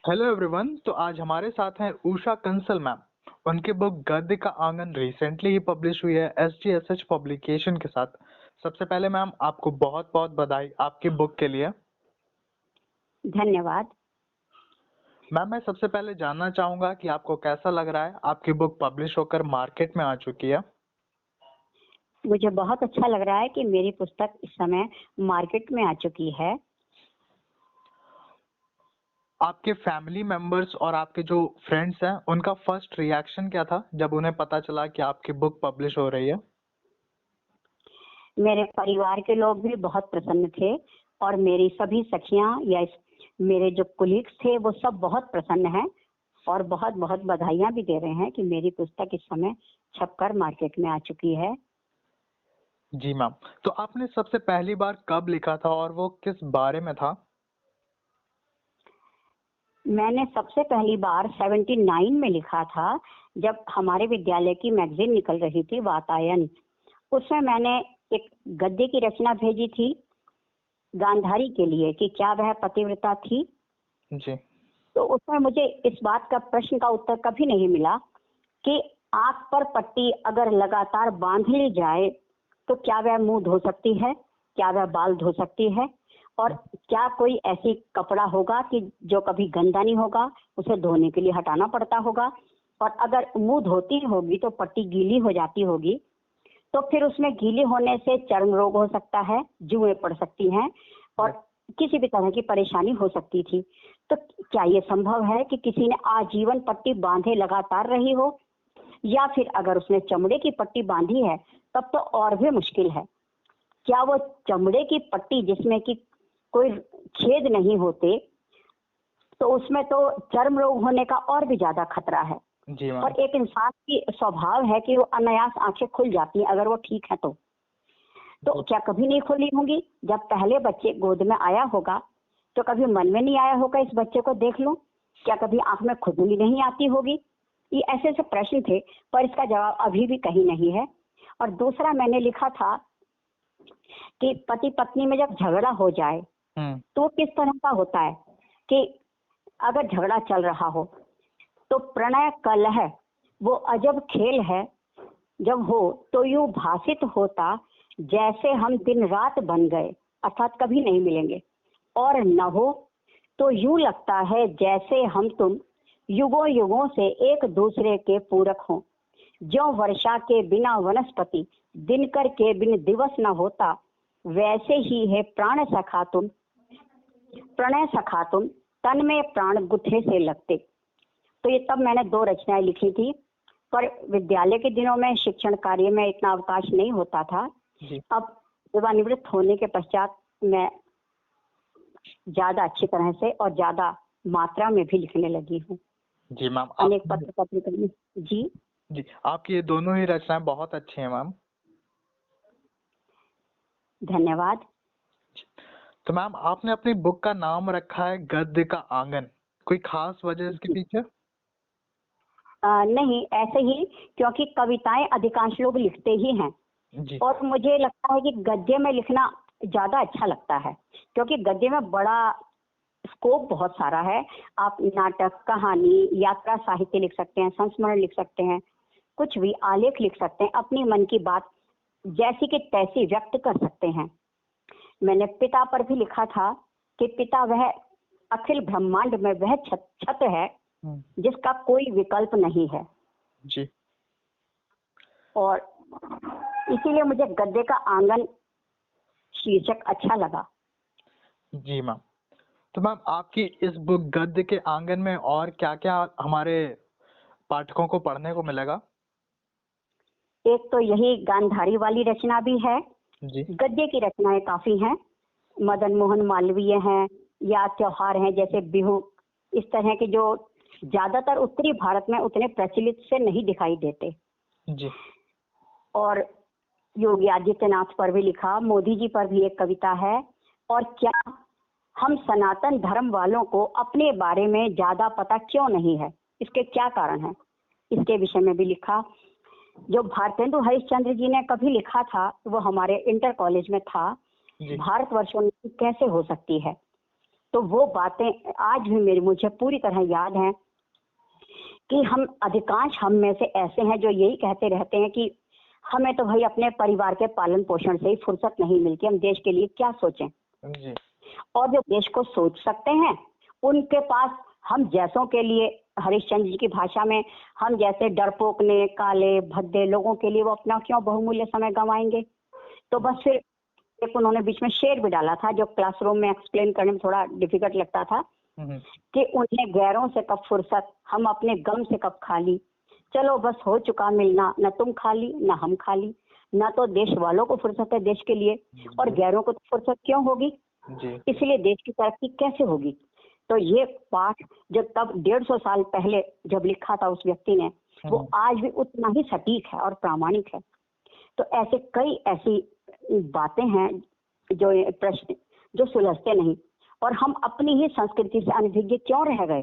Hello everyone. तो आज हमारे साथ हैं उषा कंसल मैम। उनकी बुक गद्य का आंगन रिसेंटली ही पब्लिश हुई है SGSH पब्लिकेशन के साथ। सबसे पहले मैम आपको बहुत बहुत बधाई आपकी बुक के लिए। धन्यवाद। मैम मैं सबसे पहले जानना चाहूंगा कि आपको कैसा लग रहा है, आपकी बुक पब्लिश होकर मार्केट में आ चुकी है। मुझे बहुत अच्छा लग रहा है कि मेरी पुस्तक इस समय मार्केट में आ चुकी है। आपके फैमिली मेंबर्स और आपके जो फ्रेंड्स हैं उनका फर्स्ट रिएक्शन क्या था जब उन्हें पता चला कि आपकी बुक पब्लिश हो रही है? मेरे परिवार के लोग भी बहुत प्रसन्न थे और मेरी सभी सखियां या मेरे जो कुलीग्स थे वो सब बहुत प्रसन्न हैं और बहुत बहुत बधाइयां भी दे रहे हैं कि मेरी पुस्तक इस समय छपकर मार्केट में आ चुकी है। जी मैम। तो आपने सबसे पहली बार कब लिखा था और वो किस बारे में था? मैंने सबसे पहली बार 79 में लिखा था, जब हमारे विद्यालय की मैगजीन निकल रही थी वातायन। उसमें मैंने एक गद्य की रचना भेजी थी गांधारी के लिए कि क्या वह पतिव्रता थी। जी। तो उसमें मुझे इस बात का प्रश्न का उत्तर कभी नहीं मिला कि आंख पर पट्टी अगर लगातार बांध ली जाए तो क्या वह मुंह धो सकती है, क्या वह बाल धो सकती है, और क्या कोई ऐसी कपड़ा होगा कि जो कभी गंदा नहीं होगा, उसे धोने के लिए हटाना पड़ता होगा, और अगर मुंह धोती होगी तो पट्टी गीली हो जाती होगी, तो फिर उसमें गीले होने से चर्म रोग हो सकता है, जुएं पड़ सकती हैं और किसी भी तरह की परेशानी हो सकती थी। तो क्या ये संभव है कि किसी ने आजीवन पट्टी बांधे लगातार रही हो, या फिर अगर उसने चमड़े की पट्टी बांधी है तब तो और भी मुश्किल है। क्या वो चमड़े की पट्टी जिसमें कि कोई छेद नहीं होते, तो उसमें तो चर्म रोग होने का और भी ज्यादा खतरा है। जी मैम। और एक इंसान की स्वभाव है कि वो अनायास आंखें खुल जाती हैं अगर वो ठीक है तो क्या कभी नहीं खुली होंगी? जब पहले बच्चे गोद में आया होगा तो कभी मन में नहीं आया होगा इस बच्चे को देख लूं? क्या कभी आंख में खुजली नहीं आती होगी? ये ऐसे ऐसे प्रश्न थे, पर इसका जवाब अभी भी कहीं नहीं है। और दूसरा मैंने लिखा था कि पति पत्नी में जब झगड़ा हो जाए तो किस तरह का होता है कि अगर झगड़ा चल रहा हो तो प्रणय कलह वो अजब खेल है, जब हो तो यूं भासित होता जैसे हम दिन रात बन गए अर्थात कभी नहीं मिलेंगे, और न हो तो यूं लगता है जैसे हम तुम युगों युगों से एक दूसरे के पूरक हों। ज्यों वर्षा के बिना वनस्पति, दिनकर के बिन दिवस न होता, वैसे ही है प्राण सखा तुम, प्रणय सखा तुम, तन में प्राण गुथे से लगते। तो ये तब मैंने 2 रचनाएं लिखी थी, पर विद्यालय के दिनों में शिक्षण कार्य में इतना अवकाश नहीं होता था। अब सेवानिवृत्त होने के पश्चात मैं ज्यादा अच्छी तरह से और ज्यादा मात्रा में भी लिखने लगी हूँ। जी मैम। अनेक पत्र पत्रिका में। जी जी, आपकी ये दोनों ही रचनाएं बहुत अच्छी हैं मैम। धन्यवाद। तो मैम आपने अपनी बुक का नाम रखा है गद्य का आंगन, कोई खास वजह इसके पीछे? नहीं, ऐसे ही, क्योंकि कविताएं अधिकांश लोग लिखते ही हैं जी। और मुझे लगता है कि गद्य में लिखना ज्यादा अच्छा लगता है, क्योंकि गद्य में बड़ा स्कोप बहुत सारा है। आप नाटक, कहानी, यात्रा साहित्य लिख सकते हैं, संस्मरण लिख सकते हैं, कुछ भी आलेख लिख सकते हैं, अपनी मन की बात जैसी कि तैसी व्यक्त कर सकते हैं। मैंने पिता पर भी लिखा था कि पिता वह अखिल ब्रह्मांड में वह छत्र है जिसका कोई विकल्प नहीं है। जी। और इसीलिए मुझे गद्य का आंगन शीर्षक अच्छा लगा। जी मैम। तो मैम आपकी इस बुक गद्य के आंगन में और क्या-क्या हमारे पाठकों को पढ़ने को मिलेगा? एक तो यही गांधारी वाली रचना भी है। जी। गद्य की रचनाएं काफी हैं, मदन मोहन मालवीय हैं, या त्योहार हैं जैसे बिहू, इस तरह के जो ज्यादातर उत्तरी भारत में उतने प्रचलित से नहीं दिखाई देते। जी। और योगी आदित्यनाथ पर भी लिखा, मोदी जी पर भी एक कविता है। और क्या हम सनातन धर्म वालों को अपने बारे में ज्यादा पता क्यों नहीं है, इसके क्या कारण है, इसके विषय में भी लिखा। जो भारतेंदु हरिश्चंद्र जी ने कभी लिखा था वो हमारे इंटर कॉलेज में था, भारतवर्षोन्नति कैसे हो सकती है। तो वो बातें आज भी मुझे पूरी तरह याद हैं कि हम में से ऐसे हैं जो यही कहते रहते हैं कि हमें तो भाई अपने परिवार के पालन पोषण से ही फुर्सत नहीं मिलती, हम देश के लिए क्या सोचें। जी। और जो देश को सोच सकते हैं उनके पास हम जैसों के लिए, हरिश्चंद्र जी की भाषा में, हम जैसे डरपोक ने, काले भद्दे लोगों के लिए वो अपना क्यों बहुमूल्य समय गंवाएंगे। तो बस फिर एक उन्होंने बीच में शेर भी डाला था जो क्लासरूम में एक्सप्लेन करने में थोड़ा डिफिकल्ट लगता था कि उन्हें गैरों से कब फुर्सत, हम अपने गम से कब खाली, चलो बस हो चुका मिलना, न तुम खाली न हम खाली, न तो देश वालों को फुर्सत है देश के लिए और गैरों को तो फुर्सत क्यों होगी, इसलिए देश की तरक्की कैसे होगी। तो ये पाठ जो तब 150 साल पहले जब लिखा था उस व्यक्ति ने, वो आज भी उतना ही सटीक है और प्रामाणिक है। तो ऐसे कई ऐसी बातें हैं जो प्रश्न जो सुलझते नहीं, और हम अपनी ही संस्कृति से अनभिज्ञ क्यों रह गए।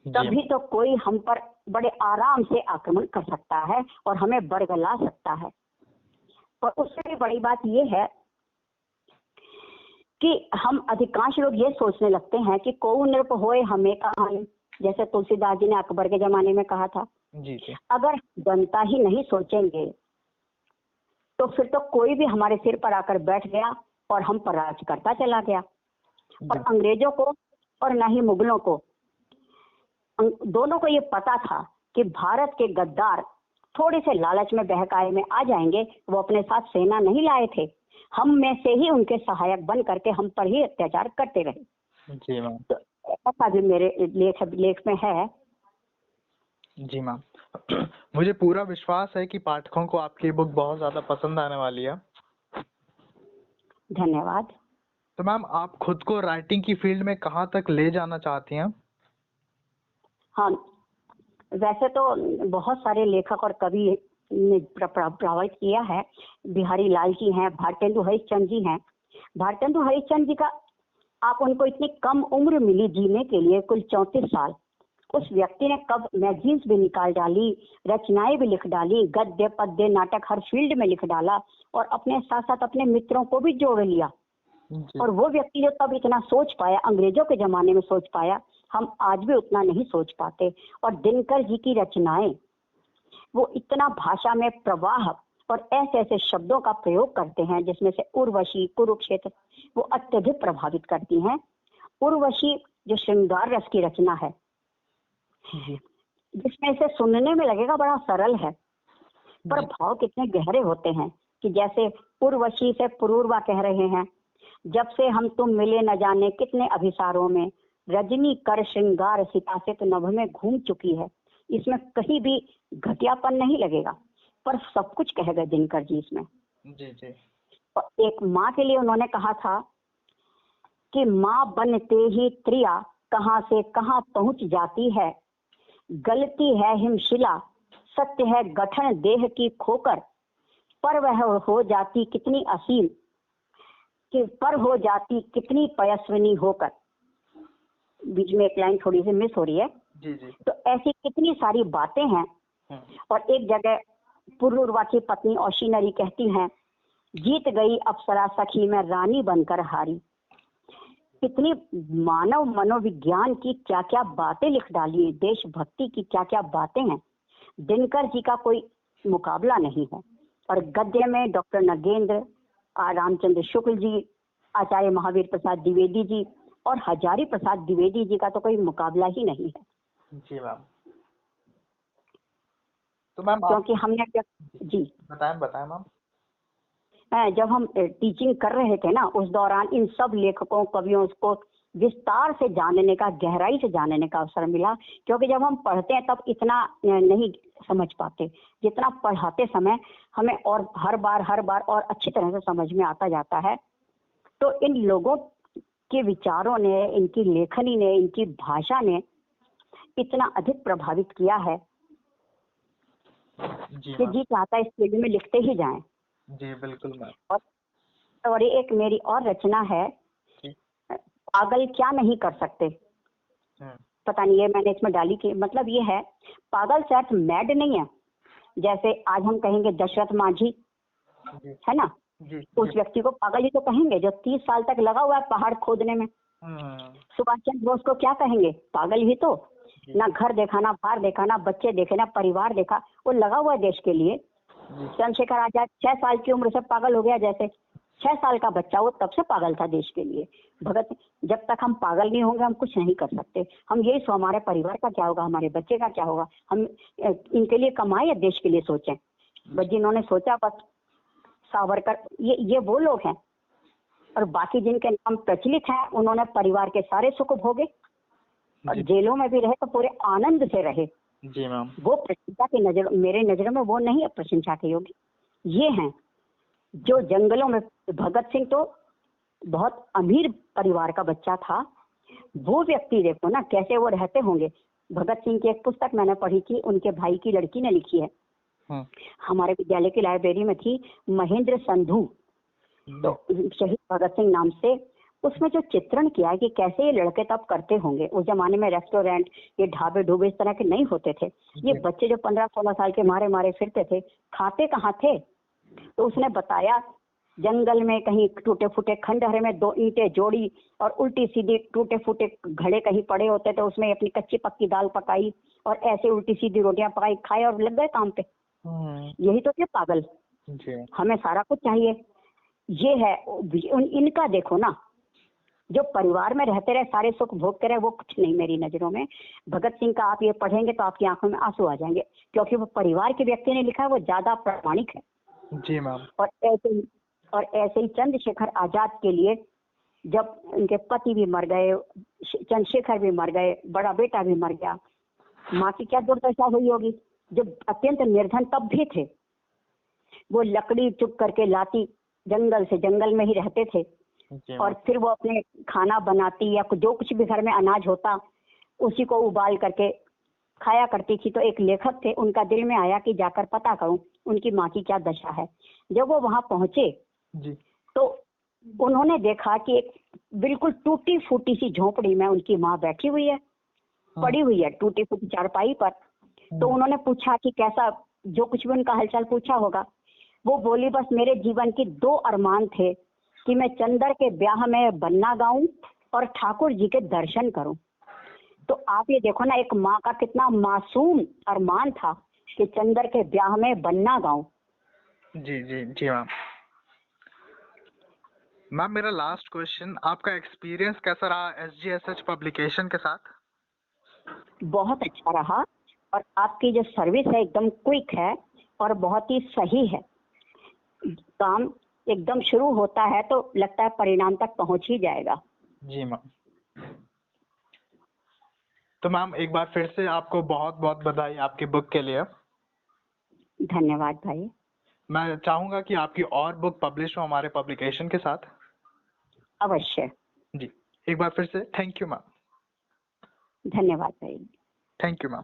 तभी तो कोई हम पर बड़े आराम से आक्रमण कर सकता है और हमें बरगला सकता है। और उससे भी बड़ी बात यह है कि हम अधिकांश लोग ये सोचने लगते हैं कि को नृप होए हमें कहानी, जैसे तुलसीदास जी ने अकबर के जमाने में कहा था। जी। अगर जनता ही नहीं सोचेंगे तो फिर तो कोई भी हमारे सिर पर आकर बैठ गया और हम पर राज करता चला गया। और अंग्रेजों को और न ही मुगलों को, दोनों को ये पता था कि भारत के गद्दार थोड़े से लालच में बहकाए में आ जाएंगे, वो अपने साथ सेना नहीं लाए थे, हम में से ही उनके सहायक बन करके हम पर ही अत्याचार करते रहे। जी मैम। तो ऐसा भी मेरे लेख में है। जी मैम। मुझे पूरा विश्वास है कि पाठकों को आपकी बुक बहुत ज्यादा पसंद आने वाली है। धन्यवाद। तो मैम आप खुद को राइटिंग की फील्ड में कहाँ तक ले जाना चाहती हैं? हाँ, वैसे तो बहुत सारे लेखक और कवि ने प्रभावित किया है। बिहारी लाल जी हैं, भारतेंदु हरिश्चंद्र जी हैं। भारतेंदु हरिश्चंद्र जी का, आप उनको इतनी कम उम्र मिली जीने के लिए, कुल 34 साल। उस व्यक्ति ने कब मैगजीन्स भी निकाल डाली, रचनाएं भी लिख डाली, गद्य पद्य नाटक हर फील्ड में लिख डाला और अपने साथ साथ अपने मित्रों को भी जोड़ लिया। और वो व्यक्ति जो तब इतना सोच पाया, अंग्रेजों के जमाने में सोच पाया, हम आज भी उतना नहीं सोच पाते। और दिनकर जी की रचनाएं, वो इतना भाषा में प्रवाह और ऐसे ऐसे शब्दों का प्रयोग करते हैं जिसमें से उर्वशी, कुरुक्षेत्र, वो अत्यधिक प्रभावित करती हैं। उर्वशी जो श्रृंगार रस की रचना है, जिसमें से सुनने में लगेगा बड़ा सरल है, पर भाव कितने गहरे होते हैं। कि जैसे उर्वशी से पुरूरवा कह रहे हैं, जब से हम तुम मिले न जाने कितने अभिसारों में, रजनी कर श्रृंगार सितासित नभ में घूम चुकी है। इसमें कहीं भी घटियापन नहीं लगेगा, पर सब कुछ कह गए दिनकर जी इसमें। जी। और एक माँ के लिए उन्होंने कहा था कि माँ बनते ही त्रिया कहाँ से कहाँ पहुंच जाती है, गलती है हिमशिला, सत्य है गठन देह की खोकर, पर वह हो जाती कितनी असीम, कि पर हो जाती कितनी पयस्विनी होकर। बीच में एक लाइन थोड़ी सी मिस हो रही है। जी। तो ऐसी कितनी सारी बातें हैं। और एक जगह पुरूरवा की पत्नी औशीनरी कहती हैं, जीत गई अप्सरा सखी में रानी बनकर हारी। कितनी मानव मनोविज्ञान की क्या क्या बातें लिख डाली, देशभक्ति की क्या क्या बातें हैं। दिनकर जी का कोई मुकाबला नहीं है। और गद्य में डॉक्टर नगेंद्र, रामचंद्र शुक्ल जी, आचार्य महावीर प्रसाद द्विवेदी जी और हजारी प्रसाद द्विवेदी जी का तो कोई मुकाबला ही नहीं है। जी मैम। तो मैम क्योंकि हमने जी बताएं मैम। जब हम टीचिंग कर रहे थे ना, उस दौरान इन सब लेखकों कवियों को विस्तार से जानने का, गहराई से जानने का अवसर मिला। क्योंकि जब हम पढ़ते हैं तब इतना नहीं समझ पाते जितना पढ़ाते समय हमें, और हर बार और अच्छी तरह से समझ में आता जाता है। तो इन लोगों के विचारों ने, इनकी लेखनी ने, इनकी भाषा ने इतना अधिक प्रभावित किया है कि जी चाहता है इस फील्ड में लिखते ही जाएं। जी बिल्कुल मैम। और एक मेरी और रचना है, पागल क्या नहीं कर सकते। पता नहीं, ये मैंने इसमें डाली कि मतलब ये है, पागल से अर्थ मैड नहीं है। जैसे आज हम कहेंगे दशरथ मांझी, है ना, जी उस जी। व्यक्ति को पागल ही तो कहेंगे जो 30 साल तक लगा हुआ है पहाड़ खोदने में। हम्म। सुभाष चंद्र बोस को क्या कहेंगे? पागल ही तो। जी ना घर देखा, ना बाहर देखा, ना बच्चे देखे, ना परिवार देखा, वो लगा हुआ है देश के लिए। जी। चंद्रशेखर आजाद 6 साल की उम्र से पागल हो गया, जैसे 6 साल का बच्चा वो तब से पागल था देश के लिए। भगत, जब तक हम पागल नहीं होंगे हम कुछ नहीं कर सकते। हम यही सो, हमारे परिवार का क्या होगा, हमारे बच्चे का क्या होगा, हम इनके लिए कमाए या देश के लिए सोचें। बस जिन्होंने सोचा, बस सावरकर, ये वो लोग हैं। और बाकी जिनके नाम प्रचलित हैं उन्होंने परिवार के सारे सुख भोगे और जी जेलों में भी रहे तो पूरे आनंद से रहे। जी मैम। वो प्रशंसा की नजर, मेरे नजरों में वो नहीं है प्रशंसा के योग्य। ये हैं जो जंगलों में, भगत सिंह तो बहुत अमीर परिवार का बच्चा था। वो व्यक्ति देखो ना कैसे वो रहते होंगे। भगत सिंह की एक पुस्तक मैंने पढ़ी थी, उनके भाई की लड़की ने लिखी है, हमारे विद्यालय की लाइब्रेरी में थी, महेंद्र संधू, तो शहीद भगत सिंह नाम से। उसमें जो चित्रण किया है कि कैसे ये लड़के तब करते होंगे। उस जमाने में रेस्टोरेंट, ये ढाबे ढूबे इस तरह के नहीं होते थे। ये बच्चे जो 15-16 साल के मारे मारे फिरते थे, खाते कहाँ थे? तो उसने बताया जंगल में कहीं टूटे फूटे खंडहर में 2 ईंटें जोड़ी और उल्टी सीधी टूटे फूटे घड़े कहीं पड़े होते थे, उसमें अपनी कच्ची पक्की दाल पकाई और ऐसे उल्टी सीधी रोटियां पकाई, खाए और लग गए काम पे। यही तो थे पागल। हमें सारा कुछ चाहिए। ये है इनका देखो ना, जो परिवार में रहते रहे, सारे सुख भोगते रहे, वो कुछ नहीं मेरी नजरों में। भगत सिंह का आप ये पढ़ेंगे तो आपकी आंखों में आंसू आ जाएंगे, क्योंकि वो परिवार के व्यक्ति ने लिखा है, वो ज्यादा प्रामाणिक है। जी मैम। और ऐसे ही चंद्रशेखर आजाद के लिए, जब उनके पति भी मर गए, चंद्रशेखर भी मर गए, बड़ा बेटा भी मर गया, माँ की क्या दुर्दशा हुई होगी। जो अत्यंत निर्धन तब भी थे, वो लकड़ी चुप करके लाती, जंगल से जंगल में ही रहते थे। और फिर वो अपने खाना बनाती या जो कुछ भी घर में अनाज होता उसी को उबाल करके खाया करती थी। तो एक लेखक थे, उनका दिल में आया कि जाकर पता करूं उनकी माँ की क्या दशा है। जब वो वहां पहुंचे जी। तो उन्होंने देखा कि एक बिल्कुल टूटी फूटी सी झोपड़ी में उनकी माँ बैठी हुई है, पड़ी हुई है टूटी फूटी चारपाई पर। तो उन्होंने पूछा कि कैसा, जो कुछ भी उनका हालचाल पूछा होगा। वो बोली, बस मेरे जीवन की 2 अरमान थे कि मैं चंदर के ब्याह में बन्ना गाऊं और ठाकुर जी के दर्शन करूं। तो आप ये देखो ना, एक माँ का कितना मासूम अरमान था कि चंदर के ब्याह में बन्ना गाऊं। जी जी जी मैम। मैम मेरा लास्ट क्वेश्चन, आपका एक्सपीरियंस कैसा रहा SGSH पब्लिकेशन के साथ? बहुत अच्छा रहा, और आपकी जो सर्विस है एकदम क्विक है और बहुत ही सही है। काम एकदम शुरू होता है तो लगता है परिणाम तक पहुंच ही जाएगा। जी मैम। तो मैम एक बार फिर से आपको बहुत बहुत बधाई आपकी बुक के लिए। धन्यवाद भाई। मैं चाहूंगा कि आपकी और बुक पब्लिश हो हमारे पब्लिकेशन के साथ। अवश्य। जी, एक बार फिर से थैंक यू मैम। धन्यवाद भाई। Thank you ma'am.